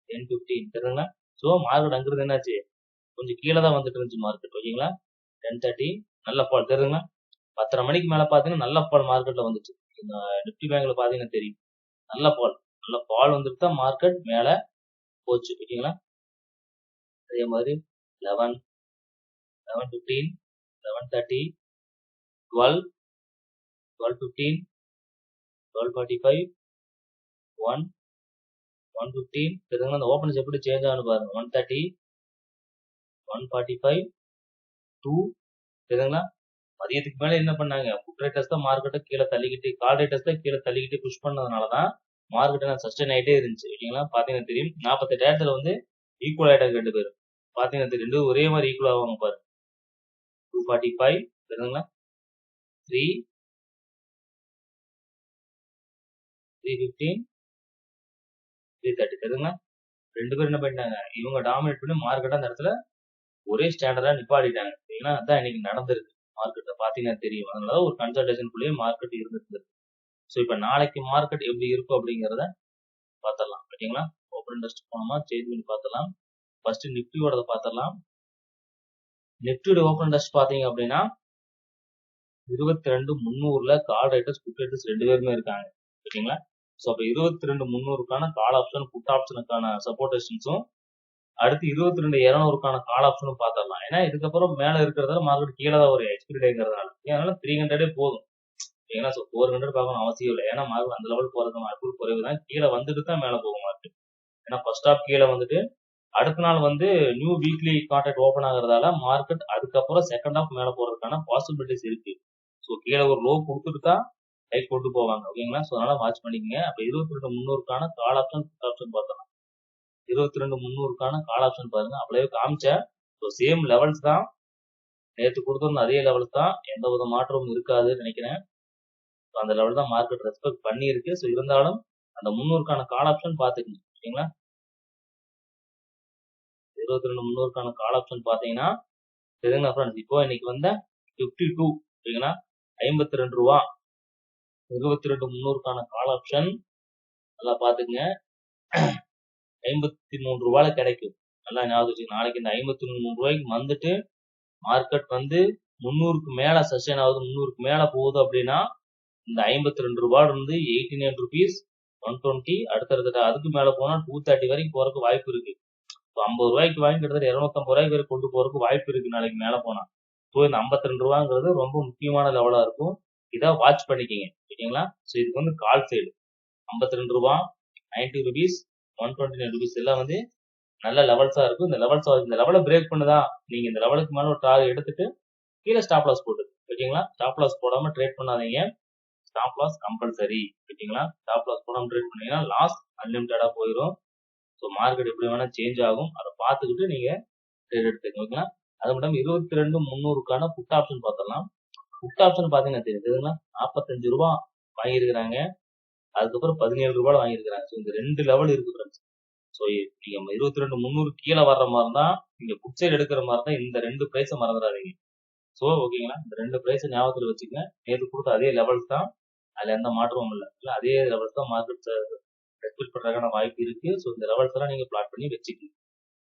10:15 தெரியுங்களா. ஸோ மார்க்கெட் அங்கிருந்து என்னாச்சு கொஞ்சம் கீழே தான் வந்துட்டு இருந்துச்சு மார்க்கெட் ஓகேங்களா. 10:30 நல்ல ஃபால் தெரியுங்களா. 10:30 மணிக்கு மேல பாத்தீங்கன்னா நல்ல ஃபால் மார்க்கெட்ல வந்துச்சு. நிப்டி பேங்க்ல பாத்தீங்கன்னா தெரியும் நல்ல ஃபால் வந்துட்டு தான் மார்க்கெட் மேல போச்சு ஓகேங்களா. அதே மாதிரி 11, 11:15, 11:30, 12, 12:15, 12:45, 1, 1:15 தெரியுங்களா. அந்த ஓப்பன்ஸ் எப்படி சேஞ்ச் ஆகுன்னு பாருங்க. 1:30, 1:45, 2 தெரியுங்களா. மதியத்துக்கு மேல என்ன பண்ணாங்க புட் ரேட்டர்ஸ் தான் மார்க்கெட்டை கீழே தள்ளிக்கிட்டு கால் ரேட்டர்ஸ் தான் கீழே தள்ளிக்கிட்டு புஷ் பண்ணதுனாலதான் மார்க்கெட் சஸ்டைன் ஆயிட்டே இருந்துச்சு ஓகேங்களா. பாத்தீங்கன்னா தெரியும் 48,000 வந்து ஈக்குவல் ஆயிட்டாங்க 2 பேரும் பாத்தீங்கன்னா தெரியும். ஒரே மாதிரி ஈக்குவல் ஆவாங்க பாருங்க. 2:45 தெரியுதுங்களா? 3, 315, 330 தெரியுதுங்களா? 2 பேரும் என்ன பண்ணிட்டாங்க? இவங்க டாமினேட் பண்ணி மார்க்கெட்ட அந்த இடத்துல ஒரே ஸ்டாண்டர்டா நிப்பாட்டிட்டாங்க. ஏன்னா அதான் இன்னைக்கு நடந்திருக்கு. மார்க்கெட்ட பார்த்தீங்கன்னா தெரியும். அதனால ஒரு கன்சல்டேஷனுக்குள்ளேயே மார்க்கெட் இருந்துட்டு. ஸோ இப்ப நாளைக்கு மார்க்கெட் எப்படி இருக்கும் அப்படிங்கிறத பார்த்துடலாம். ஓகேங்களா? ஓப்பன் இன்ட்ரெஸ்ட் போனோமா சேஞ்ச் பண்ணி பார்த்துடலாம். ஃபர்ஸ்ட் நிஃப்டியோட பார்த்துடலாம். நிஃப்டியோட ஓப்பன் இன்ட்ரெஸ்ட் பார்த்தீங்க அப்படின்னா 22,300ல கால் ரைட்டர்ஸ் புட் ரைட்டர்ஸ் 2 பேருமே இருக்காங்க. ஓகேங்களா? ஸோ அப்ப 22,300க்கான கால் ஆப்ஷன் புட் ஆப்ஷனுக்கான சப்போர்ட் ரெசிஸ்டன்ஸும் அடுத்து 22,200க்கான கால் ஆப்ஷனும் பார்த்துடலாம். ஏன்னா இதுக்கப்புறம் மேல இருக்கிறதால மார்க்கெட் கீழே தான் ஒரு எக்ஸ்பிரி டேங்கிறதுனால அதனால 300 போதும். ஏன்னா 400 பார்க்கணும் அவசியம் இல்லை. ஏன்னா மார்க்கெட் அந்த லெவல் போறதுக்கு வாய்ப்பு குறைவு தான். கீழே வந்துட்டு தான் மேல போகும் மார்க்கெட். ஏன்னா ஃபர்ஸ்ட் ஆஃப் கீழே வந்துட்டு அடுத்த நாள் வந்து நியூ வீக்லி கான்ட்ராக்ட் ஓபன் ஆகுறதால மார்க்கெட் அதுக்கப்புறம் செகண்ட் ஆஃப் மேல போறதுக்கான பாசிபிலிட்டிஸ் இருக்கு. ஸோ கீழே ஒரு லோ கொடுத்துட்டு தான் லைட் கொண்டு போவாங்க. ஓகேங்களா? ஸோ அதனால வாட்ச் பண்ணிக்கங்க. அப்ப 22,300க்கான கால் ஆப்ஷன் புட் ஆப்ஷன் பார்த்தலாம். 22,300க்கான கால் ஆப்ஷன் பாருங்க. அப்படியே காமிச்சேன். ஸோ சேம் லெவல்ஸ் தான் நேற்று கொடுத்திருந்த அதே லெவல்ஸ் தான். எந்த வித மாற்றமும் இருக்காதுன்னு நினைக்கிறேன். அந்த லெவல் தான் மார்க்கெட் ரெஸ்பெக்ட் பண்ணியிருக்கு. ஸோ இருந்தாலும் அந்த 300க்கான கால் ஆப்ஷன் பார்த்துக்கணும். ஓகேங்களா? 22,300க்கான கால் ஆப்ஷன் பார்த்தீங்கன்னா தெரியுங்களா ஃப்ரெண்ட்ஸ்? இப்போ இன்னைக்கு வந்த 52 ஓகேங்களா? 52 ரூபா 22,300க்கான கால் ஆப்ஷன் நல்லா பாத்துக்கங்க. 53 ரூபாயில கிடைக்கும். நல்லா ஞாபகம் வச்சுக்கோங்க. நாளைக்கு இந்த 53 ரூபாய்க்கு வந்துட்டு மார்க்கெட் வந்து 300க்கு மேல சஸ்டெயின் ஆகுது, 300க்கு மேல போகுது அப்படின்னா இந்த 52 ரூபாயில இருந்து 89 rupees 120 அடுத்தடுத்த அதுக்கு மேல போனா 230 வரைக்கும் போறதுக்கு வாய்ப்பு இருக்கு. 50 ரூபாய்க்கு வாங்கி கிட்டத்தட்ட 250 ரூபாய்க்கு வரை கொண்டு போறதுக்கு வாய்ப்பு இருக்கு நாளைக்கு மேல போனா. ஸோ இந்த 52 ரூபாங்கிறது ரொம்ப முக்கியமான லெவலா இருக்கும். இதை வாட்ச் பண்ணிக்கங்க. ஓகேங்களா? ஸோ இதுக்கு வந்து கால் சைடு 52 ரூபா 90 rupees 129 rupees எல்லாம் வந்து நல்ல லெவல்ஸா இருக்கும். இந்த லெவலை பிரேக் பண்ணுதா நீங்க இந்த லெவலுக்கு மேல ஒரு டார்கெட் எடுத்துட்டு கீழே ஸ்டாப் லாஸ் போட்டு. ஓகேங்களா? ஸ்டாப் லாஸ் போடாம ட்ரேட் பண்ணாதீங்க. Stop loss compulsory. ஓகேங்களா? ஸ்டாப் லாஸ் போடாம ட்ரேட் பண்ணீங்கன்னா லாஸ் அன்லிமிட்டடா போயிடும். ஸோ மார்க்கெட் எப்படி வேணா சேஞ்ச் ஆகும். அதை பார்த்துக்கிட்டு நீங்க ட்ரேட் எடுத்துக்கோங்க. ஓகேங்களா? அது மட்டும் 22,300க்கான புட் ஆப்ஷன் பார்த்தலாம். புட் ஆப்ஷன் பாத்தீங்கன்னா தெரியுதுங்களா? 45 ரூபா வாங்கியிருக்கிறாங்க. அதுக்கப்புறம் 17 ரூபாய் வாங்கியிருக்கிறாங்க. ஸோ இந்த 2 லெவல் இருக்கு ஃப்ரெண்ட்ஸ். ஸோ நீங்க 22,300 கீழே வர்ற மாதிரி தான் நீங்க புட் சைடு எடுக்கிற மாதிரி தான் இந்த 2 பிரைஸை மறந்துடாதீங்க. ஸோ ஓகேங்களா? இந்த 2 பிரைஸை ஞாபகத்தில் வச்சுக்கங்க. நேற்று கொடுத்த அதே லெவல்ஸ் தான். அதுல எந்த மாற்றமும் இல்லை. அதே லெவல்ஸ் தான் மார்க்கெட் ரெஸ்பெக்ட் பண்றதுக்கான வாய்ப்பு இருக்கு. ஸோ இந்த லெவல்ஸ் எல்லாம் நீங்க பிளாட் பண்ணி வச்சுக்கணும்.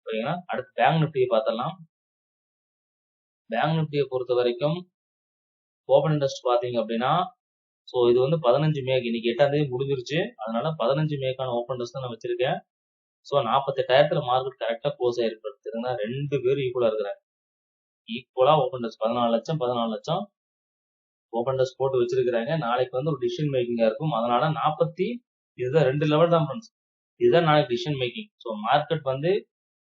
ஓகேங்களா? அடுத்து பேங்க் நிஃப்டியை பார்த்தலாம். பேங்க் நிஃப்டியை பொறுத்த வரைக்கும் ஓபன் இன்ட்ரெஸ்ட் பாத்தீங்க அப்படின்னா ஸோ இது வந்து 15 மேக்கு இன்னைக்கு 8ஆம் தேதி முடிஞ்சிருச்சு. அதனால 15 மேக்கான ஓப்பன் இன்ட்ரெஸ்ட் தான் நான் வச்சிருக்கேன். ஸோ 48,000த்துல மார்க்கெட் கரெக்டா க்ளோஸ் ஆயிருக்கு. தெரியுங்களா? 2 பேரும் ஈக்குவலா இருக்கிறாங்க. ஈக்குவலா ஓப்பன் இன்ட்ரெஸ்ட் 14 லட்சம் ஓப்பன் இன்ட்ரெஸ்ட் போட்டு வச்சிருக்காங்க. நாளைக்கு வந்து ஒரு டிசிஷன் மேக்கிங்கா இருக்கும். அதனால இதுதான் 2 லெவல் தான் ஃப்ரெண்ட்ஸ். இதுதான் நாளைக்கு டிசிஷன் மேக்கிங். ஸோ மார்க்கெட் வந்து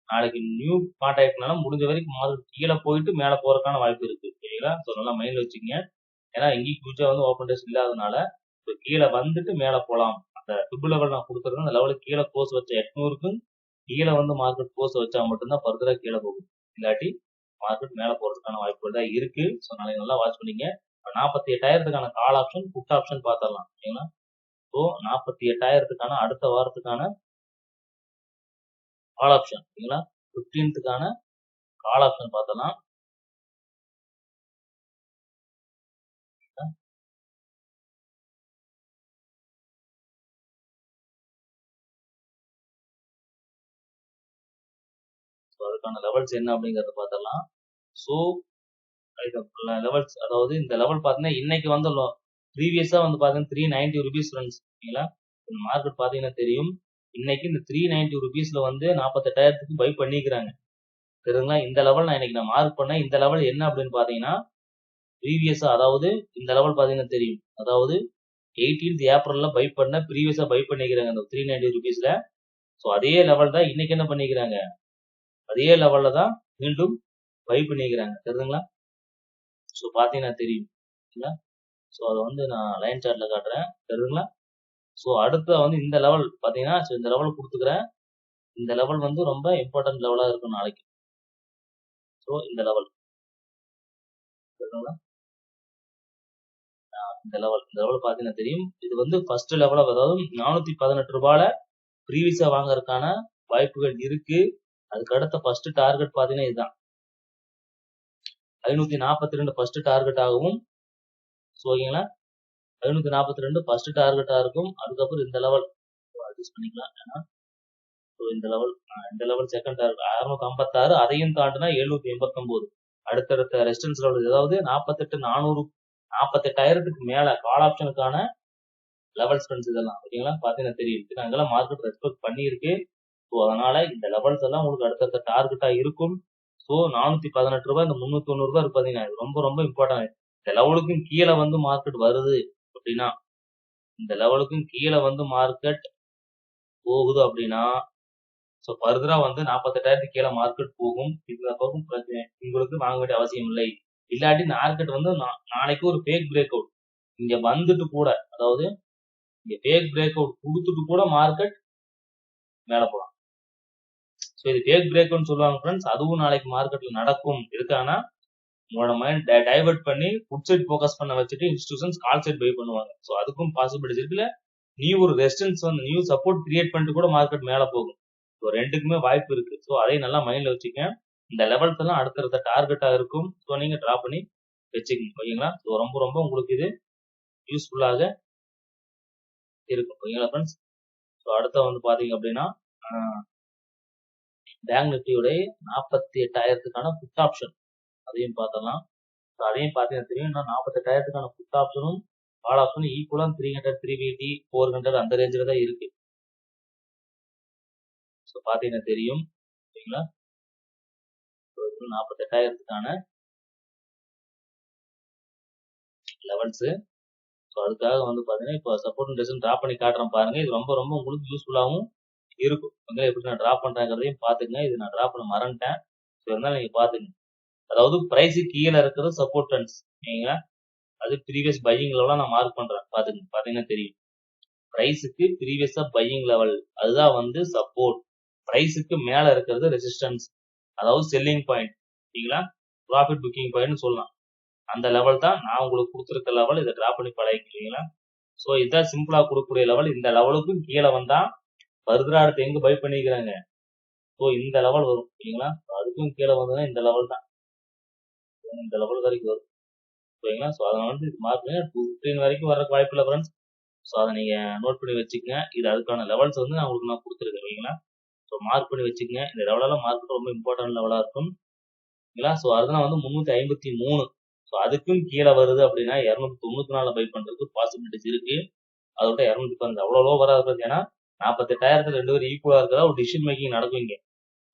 நாளைக்கு நியூ கான்ட்ராக்ட்னால முடிஞ்ச வரைக்கும் மார்க்கெட் கீழே போயிட்டு மேல போறதுக்கான வாய்ப்பு இருக்கு. சரிங்களா? ஸோ நல்லா மைண்ட்ல வச்சுக்கங்க. ஏன்னா எங்கேயும் ஃபியூச்சர் வந்து ஓப்பன் டெஸ்ட் இல்லாதனால கீழே வந்துட்டு மேல போலாம். அந்த ட்ரிபிள் லெவல் நான் கொடுத்துருக்கேன். அந்த லெவலுக்கு கீழே க்ளோஸ் வச்ச 800க்கும் கீழே வந்து மார்க்கெட் க்ளோஸ் வச்சா மட்டும்தான் ஃபர்தரா கீழே போகும். இல்லாட்டி மார்க்கெட் மேல போறதுக்கான வாய்ப்புகள் தான் இருக்கு. ஸோ நாளைக்கு நல்லா வாட்ச் பண்ணிங்க. 48,000த்துக்கான கால் ஆப்ஷன் புட் ஆப்ஷன் பார்த்துடலாம். ஓகேங்களா? ஸோ 48,000த்துக்கான அடுத்த வாரத்துக்கான கால் ஆப்ஷன். ஓகேங்களா? 15த்துக்கான கால் ஆப்ஷன் பார்த்தலாம். அதுக்கான லெவல்ஸ் என்ன அப்படிங்கறத பார்த்தலாம். ஸோ லெவல்ஸ் அதாவது இந்த லெவல் பாத்தீங்கன்னா இன்னைக்கு வந்து ப்ரீவியஸா வந்து பாத்தீங்கன்னா 390 rupees ஃப்ரெண்ட்ஸ். ஓகேங்களா? மார்க்கெட் பாத்தீங்கன்னா தெரியும். இன்னைக்கு இந்த 390 rupeesல வந்து 48,000த்துக்கு பை பண்ணிக்கிறாங்க. தெரியுங்களா? இந்த லெவல் நான் மார்க் பண்ணேன். இந்த லெவல் என்ன அப்படின்னு பாத்தீங்கன்னா ப்ரீவியஸா அதாவது இந்த லெவல் பாத்தீங்கன்னா தெரியும். அதாவது 18th ஏப்ரல்ல பை பண்ண ப்ரீவியஸா பை பண்ணிக்கிறாங்க இந்த 390 rupeesல. ஸோ அதே லெவல் தான் இன்னைக்கு என்ன பண்ணிக்கிறாங்க? அதே லெவல்ல தான் மீண்டும் பை பண்ணிக்கிறாங்க. தெரியுதுங்களா? ஸோ பாத்தீங்கன்னா தெரியும். ஸோ அதை வந்து நான் லைன் சார்ட்ல காட்டுறேன். தெரியுதுங்களா? ஸோ அடுத்த வந்து இந்த லெவல் பாத்தீங்கன்னா இந்த லெவல் கொடுத்துக்கிறேன். இந்த லெவல் வந்து ரொம்ப இம்பார்ட்டன்ட் லெவலா இருக்கும் நாளைக்கு. ஸோ இந்த லெவல் தெரியுதுங்களா? இந்த லெவல் பாத்தீங்கன்னா தெரியும். இது வந்து ஃபர்ஸ்ட் லெவல், அதாவது 418 ரூபாயில ப்ரீவியஸா வாங்குறதுக்கான வாய்ப்புகள் இருக்கு. அதுக்கு அடுத்த ஃபர்ஸ்ட் டார்கெட் பாத்தீங்கன்னா இதுதான் 542 ஃபர்ஸ்ட் டார்கெட் ஆகும். ஓகேங்களா, 542 ஃபர்ஸ்ட் டார்கெட்டா இருக்கும். அதுக்கப்புறம் இந்த லெவல் அட்ஜஸ்ட் பண்ணிக்கலாம். ஏன்னா இந்த லெவல் செகண்ட் டார்கெட் 656, அதையும் தாண்டினா 789. அடுத்தடுத்த ரெசிஸ்டன்ஸ் லெவல், அதாவது 48,400 மேல கால் ஆப்ஷனுக்கான லெவல்ஸ் ஃப்ரெண்ட்ஸ் இதெல்லாம். ஓகேங்களா, பாத்தீங்கன்னா தெரியும் அங்கெல்லாம் மார்க்கெட் ரெஸ்பெக்ட் பண்ணியிருக்கு. ஸோ அதனால இந்த லெவல்ஸ் எல்லாம் உங்களுக்கு அடுத்தடுத்த டார்கெட்டா இருக்கும். ஸோ 418 ரூபாய், இந்த 390 ரூபாய் இருக்கு பாத்தீங்கன்னா, இது ரொம்ப ரொம்ப இம்பார்ட்டன்ட். இந்த லெவலுக்கும் கீழே வந்து மார்க்கெட் வருது அப்படின்னா, இந்த லெவலுக்கும் கீழே வந்து மார்க்கெட் போகுது அப்படின்னா, ஸோ ஃபர்தரா வந்து 48,000 கீழே மார்க்கெட் போகும். இதுல பக்கம் உங்களுக்கு வாங்க வேண்டிய அவசியம் இல்லை. இல்லாட்டி மார்க்கெட் வந்து நாளைக்கு ஒரு ஃபேக் பிரேக் அவுட் இங்க வந்துட்டு கூட, அதாவது இங்க ஃபேக் பிரேக் அவுட் கொடுத்துட்டு கூட மார்க்கெட் மேல போலாம். ஸோ இது ஃபேக் பிரேக் அவுட் சொல்லுவாங்க ஃப்ரெண்ட்ஸ். அதுவும் நாளைக்கு மார்க்கெட்ல நடக்கும். இருக்கானா உங்களோட மைண்ட் டைவர்ட் பண்ணி புட் சைட் ஃபோக்கஸ் பண்ண வச்சுட்டு இன்ஸ்டிடியூஷன்ஸ் கால் சைட் பை பண்ணுவாங்க. ஸோ அதுக்கும் பாசிபிலிட்டிஸ் இருக்குல்ல. நியூ ஒரு ரெசிஸ்டன்ஸ் வந்து நியூ சப்போர்ட் கிரியேட் பண்ணிட்டு கூட மார்க்கெட் மேல போகும். ஸோ ரெண்டுக்குமே வாய்ப்பு இருக்கு. ஸோ அதையும் நல்லா மைண்ட்ல வச்சுக்க. இந்த லெவல்ஸ் எல்லாம் அடுத்தடுத்த டார்கெட்டா இருக்கும். ஸோ நீங்க டிரா பண்ணி வச்சுக்கோங்க. ஓகேங்களா, ஸோ ரொம்ப ரொம்ப உங்களுக்கு இது யூஸ்ஃபுல்லாக இருக்கும். ஓகேங்களா ஃப்ரெண்ட்ஸ். ஸோ அடுத்த வந்து பாத்தீங்க அப்படின்னா பேங்க் நிஃப்டியோடைய 48,000க்கான புட் ஆப்ஷன் அதையும் பார்த்தலாம். ஸோ அதையும் பார்த்தீங்கன்னா தெரியும். இன்னும் 48,000க்கான புட் ஆப்ஷனும் கால் ஆப்ஷனும் ஈக்குவலா 300, 380, 400 அந்த ரேஞ்சில தான் இருக்கு. ஸோ பார்த்தீங்கன்னா தெரியும். சரிங்களா, 48,000க்கான லெவல்ஸ். ஸோ அதுக்காக வந்து பாத்தீங்கன்னா இப்போ சப்போர்ட் ரெசிஸ்டன்ஸ் டிரா பண்ணி காட்டுறேன் பாருங்க. இது ரொம்ப ரொம்ப உங்களுக்கு யூஸ்ஃபுல்லாகவும் இருக்கும். எப்படி நான் டிரா பண்றேங்கிறதையும் பாத்துங்க. இது நான் டிரா பண்ண மறந்துட்டேன். ஸோ இருந்தாலும் நீங்க பாத்துங்க. அதாவது பிரைஸ் கீழே இருக்கிறது சப்போர்ட் ட்ரெண்ட்ஸ். சரிங்களா, அது ப்ரீவியஸ் பையிங் லெவலா நான் மார்க் பண்றேன். பாத்தீங்கன்னா தெரியும். பிரைஸுக்கு ப்ரீவியஸா பையிங் லெவல் அதுதான் வந்து சப்போர்ட். பிரைஸுக்கு மேல இருக்கிறது ரெசிஸ்டன்ஸ், அதாவது செல்லிங் பாயிண்ட். சரிங்களா, ப்ராஃபிட் புக்கிங் பாயிண்ட் சொல்லலாம். அந்த லெவல் தான் நான் உங்களுக்கு கொடுத்துருக்க லெவல். இதை டிரா பண்ணி பழகிக்கிறீங்களா. ஸோ இதான் சிம்பிளா கொடுக்கக்கூடிய லெவல். இந்த லெவலுக்கும் கீழே வந்தா ஃபர்தரா அடுத்து எங்க பை பண்ணிக்கிறாங்க. ஸோ இந்த லெவல் வரும். சரிங்களா, அதுக்கும் கீழே வந்ததுன்னா இந்த லெவல் தான், இந்த லெவல் வரைக்கும் வரும். சரிங்களா, ஸோ அதை வந்து மார்க் பண்ணி 215 வரைக்கும் வர வாய்ப்பு இல்லை ஃப்ரெண்ட்ஸ். ஸோ அதை நீங்க நோட் பண்ணி வச்சுக்கங்க. இது அதுக்கான லெவல்ஸ் வந்து நான் உங்களுக்கு நான் கொடுத்துருக்கேன். ஓகேங்களா, ஸோ மார்க் பண்ணி வச்சுக்கங்க. இந்த லெவலெல்லாம் மார்க் ரொம்ப இம்பார்ட்டன்ட் லெவலா இருக்கும். ஓகேங்களா, ஸோ அதெல்லாம் வந்து 353. ஸோ அதுக்கும் கீழே வருது அப்படின்னா 294 பை பண்றதுக்கு பாசிபிலிட்டிஸ் இருக்கு. அதோட 215 அவ்வளோ லோ வராது. ஏன்னா 48,000 ரெண்டு பேரும் ஈக்குவலா இருக்கிறதா ஒரு டிசிஷன் மேக்கிங் நடக்கும். இங்க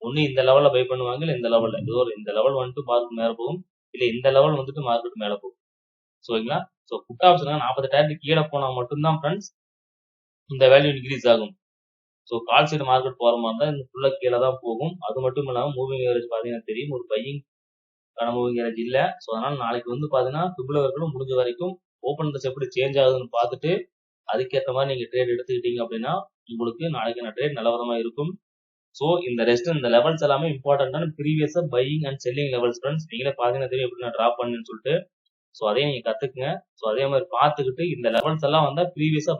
ஒண்ணு இந்த லெவல்ல பை பண்ணுவாங்க, இல்ல இந்த லெவல்ல ஏதோ இந்த லெவல் வந்துட்டு மார்க்கெட் மேல போகும், இல்ல இந்த லெவல் வந்துட்டு மார்க்கெட் மேல போகும். ஓகேங்களா, ஸோ புட் ஆப்ஷன் 48,000 கீழே போனா மட்டும்தான் ஃப்ரெண்ட்ஸ் இந்த வேல்யூ இன்க்ரீஸ் ஆகும். ஸோ கால் சைடு மார்க்கெட் போற மாதிரி இருந்தால் இந்த ஃபுல்லா கீழே தான் போகும். அது மட்டும் இல்லாமல் மூவிங் ஏவரேஜ் பாத்தீங்கன்னா தெரியும், ஒரு பையிங் மூவிங் ஏவரேஜ் இல்ல. ஸோ அதனால நாளைக்கு வந்து பாத்தீங்கன்னா பிப்ரவரிக்குள்ள முடிஞ்ச வரைக்கும் ஓப்பன் ட்ரெஸ் எப்படி சேஞ்ச் ஆகுதுன்னு பார்த்துட்டு அதுக்கேற்ற மாதிரி நீங்க ட்ரேட் எடுத்துக்கிட்டீங்க அப்படின்னா உங்களுக்கு நாளைக்கான ட்ரேட் நிலவரமா இருக்கும். ஸோ இந்த ரெஸ்ட் இந்த லெவல்ஸ் எல்லாமே இம்பார்ட்டன்டான ப்ரீவியஸா buying and selling levels friends. நீங்களே பாத்தீங்கன்னா தெரியும் எப்படி நான் டிராப் பண்ணுன்னு சொல்லிட்டு. ஸோ அதையும் நீங்க கத்துக்குங்க. ஸோ அதே மாதிரி பார்த்துக்கிட்டு இந்த லெவல்ஸ் எல்லாம் வந்தா ப்ரீவியஸா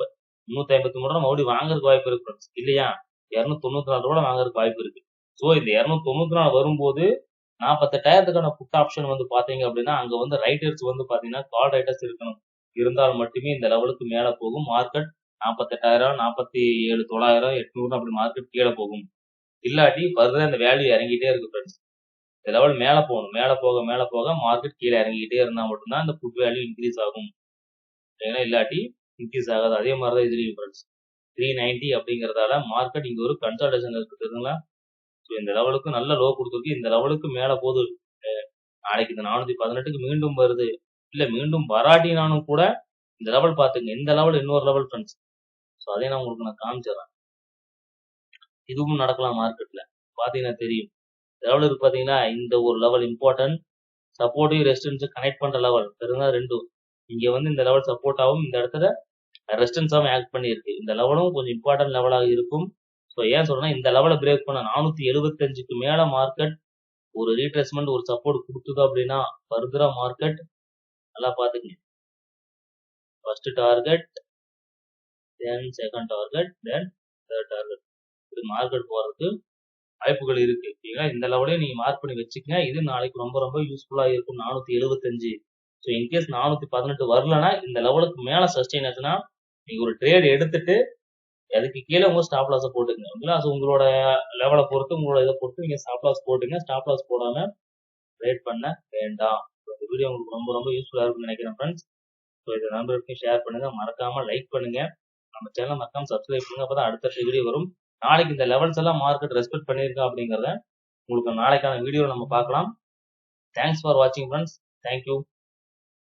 353 ரூபா மறுபடியும் வாங்குறதுக்கு வாய்ப்பு இருக்கு ஃப்ரெண்ட்ஸ். இல்லையா 294 ரூபா வாங்குறதுக்கு வாய்ப்பு இருக்கு. ஸோ இந்த 294 வரும்போது 48,000க்கான புட் ஆப்ஷன் வந்து பாத்தீங்க அப்படின்னா அங்க வந்து ரைட்டர்ஸ் வந்து பாத்தீங்கன்னா கால் ரைட்டர்ஸ் இருக்கணும். இருந்தால் மட்டுமே இந்த லெவலுக்கு மேல போகும். மார்க்கெட் 48,000, 47,900, 800 அப்படி மார்க்கெட் கீழே போகும். இல்லாட்டி ஃபர்தர் இந்த வேல்யூ இறங்கிட்டே இருக்கு ஃப்ரெண்ட்ஸ். இந்த லெவல் மேல போகணும். மேல போக மார்க்கெட் கீழே இறங்கிக்கிட்டே இருந்தா மட்டும்தான் இந்த புட் வேல்யூ இன்க்ரீஸ் ஆகும். ஏன்னா இல்லாட்டி இன்க்ரீஸ் ஆகாது. அதே மாதிரிதான் இதுலயும் ஃப்ரெண்ட்ஸ் 390 அப்படிங்கறதால மார்க்கெட் இங்க ஒரு கன்சல்டேஷன் இருக்குதுங்களா. ஸோ இந்த லெவலுக்கு நல்ல லோ கொடுத்துருக்கு. இந்த லெவலுக்கு மேல போகுது. நாளைக்கு இந்த 418க்கு மீண்டும் வருது, இல்ல மீண்டும் வராட்டினாலும் கூட இந்த லெவல் பாத்துங்க. இந்த லெவல் இன்னொரு லெவல் ஃப்ரெண்ட்ஸ். ஸோ அதே நான் உங்களுக்கு நான் காமிச்சிடறேன். இதுவும் நடக்கலாம் மார்க்கெட்ல. பாத்தீங்கன்னா தெரியும். லெவல் இருக்கு பாத்தீங்கன்னா, இந்த ஒரு level important. Supportive resistance connect பண்ற லெவல் தெரியுதா ரெண்டும். இங்க வந்து இந்த லெவல் சப்போர்ட் ஆகும், இந்த இடத்துல ரெசிஸ்டன்ஸாவும் ஆக்ட் பண்ணியிருக்கு. இந்த லெவலும் கொஞ்சம் இம்பார்ட்டன்ட் லெவலாக இருக்கும். ஸோ ஏன் சொல்றேன்னா இந்த லெவலை பிரேக் பண்ண 475க்கு மேல மார்க்கெட் ஒரு ரீட்ரேஸ்மெண்ட் ஒரு சப்போர்ட் கொடுத்தது அப்படின்னா ஃபர்தரா மார்க்கெட் நல்லா பாத்துக்கங்க. First target, then second target, then third target. இது மார்க்கெட் போறதுக்கு வாய்ப்புகள் இருக்கு. ஓகேங்களா? இந்த லெவலையும் நீங்க மார்க் பண்ணி வச்சுக்கங்க. இது நாளைக்கு ரொம்ப ரொம்ப யூஸ்ஃபுல்லா இருக்கும். 475. ஸோ இன்கேஸ் 418 வரலன்னா இந்த லெவலுக்கு மேல சஸ்டெயின் ஆச்சுன்னா நீங்க ஒரு ட்ரேட் எடுத்துட்டு அதுக்கு கீழே உங்க ஸ்டாப் லாஸை போட்டுங்க. ஓகேங்களா? ஸோ உங்களோட லெவலை பொறுத்து உங்களோட இதை பொறுத்து நீங்க ஸ்டாப் லாஸ் போட்டுங்க. ஸ்டாப் லாஸ் போடாம ட்ரேட் பண்ண வேண்டாம். இந்த வீடியோ உங்களுக்கு ரொம்ப ரொம்ப யூஸ்ஃபுல்லா இருக்கும்னு நினைக்கிறேன் ஃப்ரெண்ட்ஸ். ஸோ இதை நண்பர்களுக்கும் ஷேர் பண்ணுங்க, மறக்காம லைக் பண்ணுங்க, நம்ம சேனல் மறக்காம சப்ஸ்கிரைப் பண்ணுங்க. அப்பதான் அடுத்த வீடியோ வரும். நாளைக்கு இந்த லெவல்ஸ் எல்லாம் மார்க்கெட் ரெஸ்பெக்ட் பண்ணியிருக்கா அப்படிங்கிறத உங்களுக்கு நாளைக்கான வீடியோ நம்ம பார்க்கலாம். தேங்க்ஸ் ஃபார் வாட்சிங் ஃப்ரெண்ட்ஸ். தேங்க்யூ.